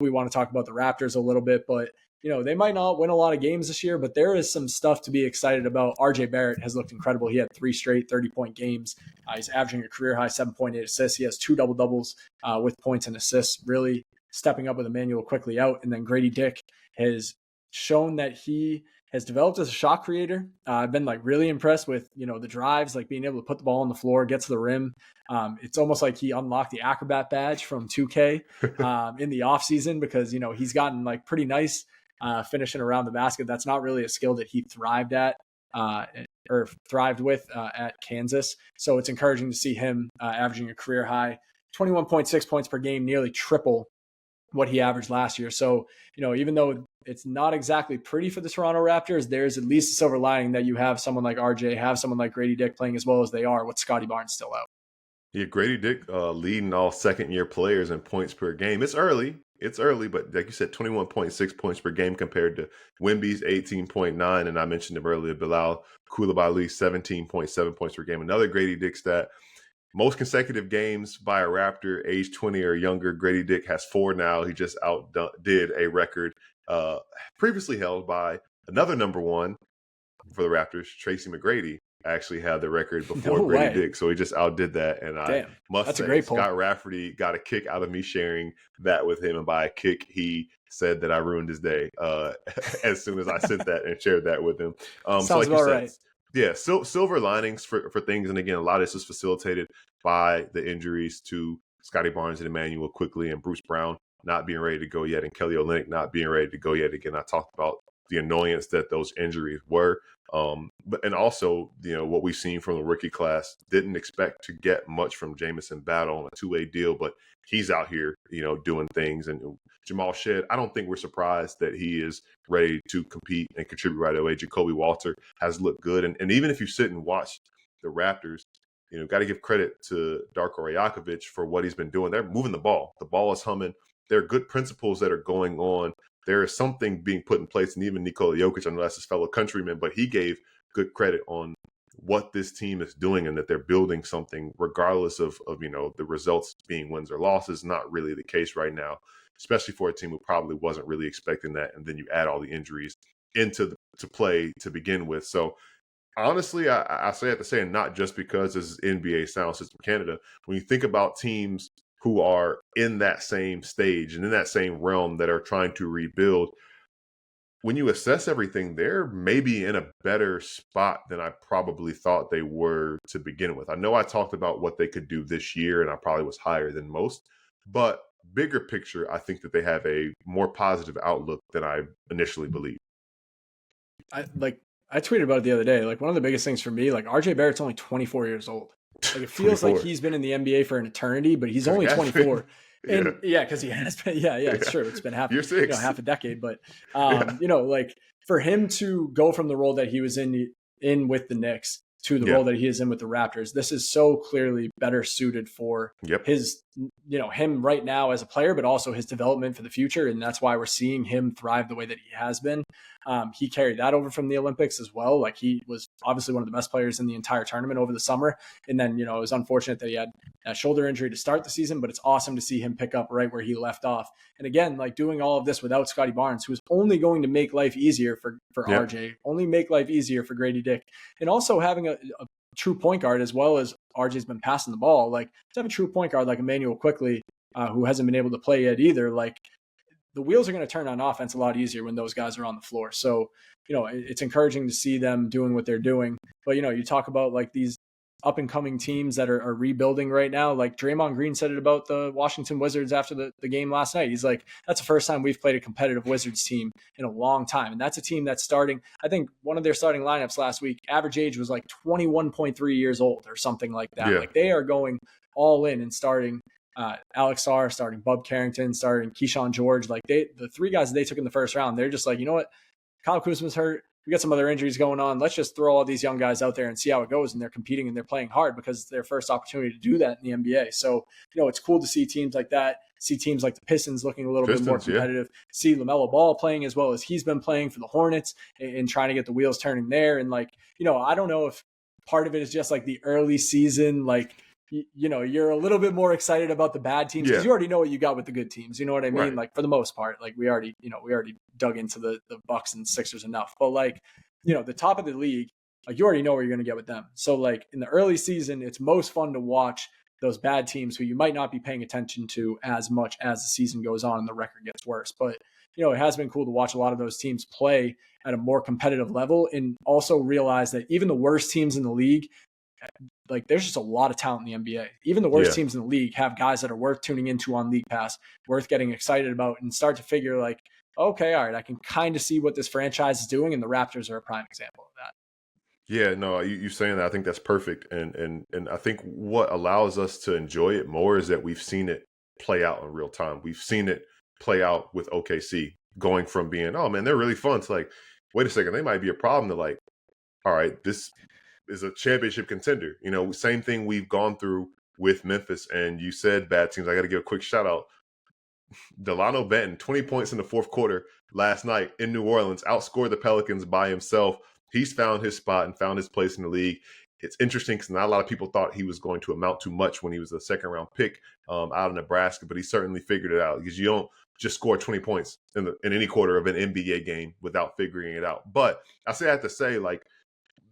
we want to talk about the Raptors a little bit, but they might not win a lot of games this year, but there is some stuff to be excited about. RJ Barrett has looked incredible. He had 3 straight 30-point games. He's averaging a career high 7.8 assists. He has 2 double-doubles with points and assists, really stepping up with Emmanuel quickly out. And then Grady Dick has shown that he has developed as a shot creator. I've been really impressed with, the drives, being able to put the ball on the floor, get to the rim. It's almost like he unlocked the acrobat badge from 2K in the off season, because, he's gotten pretty nice finishing around the basket. That's not really a skill that he thrived with at Kansas. So it's encouraging to see him averaging a career high 21.6 points per game, nearly triple what he averaged last year. So, even though it's not exactly pretty for the Toronto Raptors, there's at least a silver lining that you have someone like RJ, have someone like Grady Dick playing as well as they are with Scotty Barnes still out. Yeah, Grady Dick leading all second-year players in points per game. It's early, but like you said, 21.6 points per game compared to Wemby's 18.9, and I mentioned him earlier, Bilal Coulibaly's 17.7 points per game. Another Grady Dick stat. Most consecutive games by a Raptor age 20 or younger. Grady Dick has 4 now. He just outdid a record previously held by another number one for the Raptors, Tracy McGrady. Actually had the record before Grady Dick, so he just outdid that. And I must say, Scott Rafferty got a kick out of me sharing that with him, and by a kick, he said that I ruined his day as soon as I sent that and shared that with him. Sounds about right. Yeah, silver linings for things, and again, a lot of this is facilitated by the injuries to Scotty Barnes and Emmanuel quickly, and Bruce Brown not being ready to go yet, and Kelly Olynyk not being ready to go yet. Again, I talked about the annoyance that those injuries were. And also, what we've seen from the rookie class, didn't expect to get much from Jamison Battle on a 2-way deal, but he's out here, doing things. And Jamal Shead, I don't think we're surprised that he is ready to compete and contribute right away. Jacoby Walter has looked good. And even if you sit and watch the Raptors, got to give credit to Darko Rajakovic for what he's been doing. They're moving the ball. The ball is humming. There are good principles that are going on. There is something being put in place, and even Nikola Jokic, I know that's his fellow countryman, but he gave good credit on what this team is doing and that they're building something regardless of the results being wins or losses. Not really the case right now, especially for a team who probably wasn't really expecting that. And then you add all the injuries into to play to begin with. So honestly, I say have to say, and not just because this is NBA Soundsystem Canada, when you think about teams who are in that same stage and in that same realm that are trying to rebuild, when you assess everything, they're maybe in a better spot than I probably thought they were to begin with. I know I talked about what they could do this year, and I probably was higher than most, but bigger picture, I think that they have a more positive outlook than I initially believed. I tweeted about it the other day. One of the biggest things for me, RJ Barrett's only 24 years old. It feels 24. Like he's been in the NBA for an eternity, but he's only 24. And because he has been, it's true. It's been half a decade, but for him to go from the role that he was in with the Knicks to the role that he is in with the Raptors, this is so clearly better suited for his, him right now as a player, but also his development for the future. And that's why we're seeing him thrive the way that he has been. He carried that over from the Olympics as well. He was obviously one of the best players in the entire tournament over the summer. And then, it was unfortunate that he had that shoulder injury to start the season, but it's awesome to see him pick up right where he left off. And again, doing all of this without Scotty Barnes, who's only going to make life easier for RJ, only make life easier for Grady Dick, and also having a true point guard as well as RJ's been passing the ball. To have a true point guard like Emmanuel Quickly, who hasn't been able to play yet either, the wheels are going to turn on offense a lot easier when those guys are on the floor. So, it's encouraging to see them doing what they're doing. But, you talk about these up and coming teams that are rebuilding right now. Draymond Green said it about the Washington Wizards after the game last night. He's that's the first time we've played a competitive Wizards team in a long time. And that's a team that's starting, I think one of their starting lineups last week, average age was 21.3 years old or something like that. Yeah. They are going all in and starting Alex Sarr, starting Bub Carrington, starting Keyshawn George. The 3 guys that they took in the first round, they're just you know what? Kyle Kuzma's hurt. We got some other injuries going on. Let's just throw all these young guys out there and see how it goes. And they're competing and they're playing hard because it's their first opportunity to do that in the NBA. So, it's cool to see teams like that, see teams like the Pistons looking a little bit more competitive, see LaMelo Ball playing as well as he's been playing for the Hornets and trying to get the wheels turning there. And I don't know if part of it is just the early season, you're a little bit more excited about the bad teams because you already know what you got with the good teams. You know what I mean? Right. Like for the most part, like we already dug into the Bucks and Sixers enough. But like, the top of the league, like you already know what you're going to get with them. So like in the early season, it's most fun to watch those bad teams who you might not be paying attention to as much as the season goes on and the record gets worse. But it has been cool to watch a lot of those teams play at a more competitive level and also realize that even the worst teams in the league, like there's just a lot of talent in the NBA. Even the worst teams in the league have guys that are worth tuning into on League Pass, worth getting excited about, and start to figure like, okay, all right, I can kind of see what this franchise is doing, and the Raptors are a prime example of that. Yeah, no, you saying that, I think that's perfect, and I think what allows us to enjoy it more is that we've seen it play out in real time. We've seen it play out with OKC, going from being, oh man, they're really fun, to like, wait a second, they might be a problem, to like, all right, this is a championship contender. Same thing we've gone through with Memphis. And you said bad teams. I got to give a quick shout out. Delano Benton, 20 points in the fourth quarter last night in New Orleans, outscored the Pelicans by himself. He's found his spot and found his place in the league. It's interesting because not a lot of people thought he was going to amount to much when he was a second-round pick out of Nebraska, but he certainly figured it out, because you don't just score 20 points in any quarter of an NBA game without figuring it out. But I have to say, like,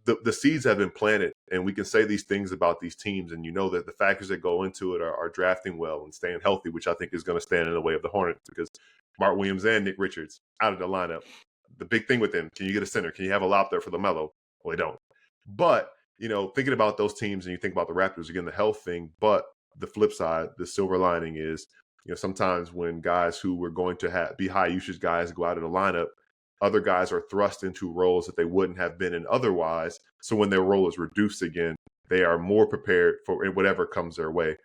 the seeds have been planted, and we can say these things about these teams, and that the factors that go into it are drafting well and staying healthy, which I think is going to stand in the way of the Hornets, because Mark Williams and Nick Richards out of the lineup. The big thing with them, can you get a center? Can you have a lob there for LaMelo? Well, they don't. But, thinking about those teams, and you think about the Raptors, again, the health thing, but the flip side, the silver lining is, sometimes when guys who were going to be high usage guys go out of the lineup, other guys are thrust into roles that they wouldn't have been in otherwise. So when their role is reduced again, they are more prepared for whatever comes their way.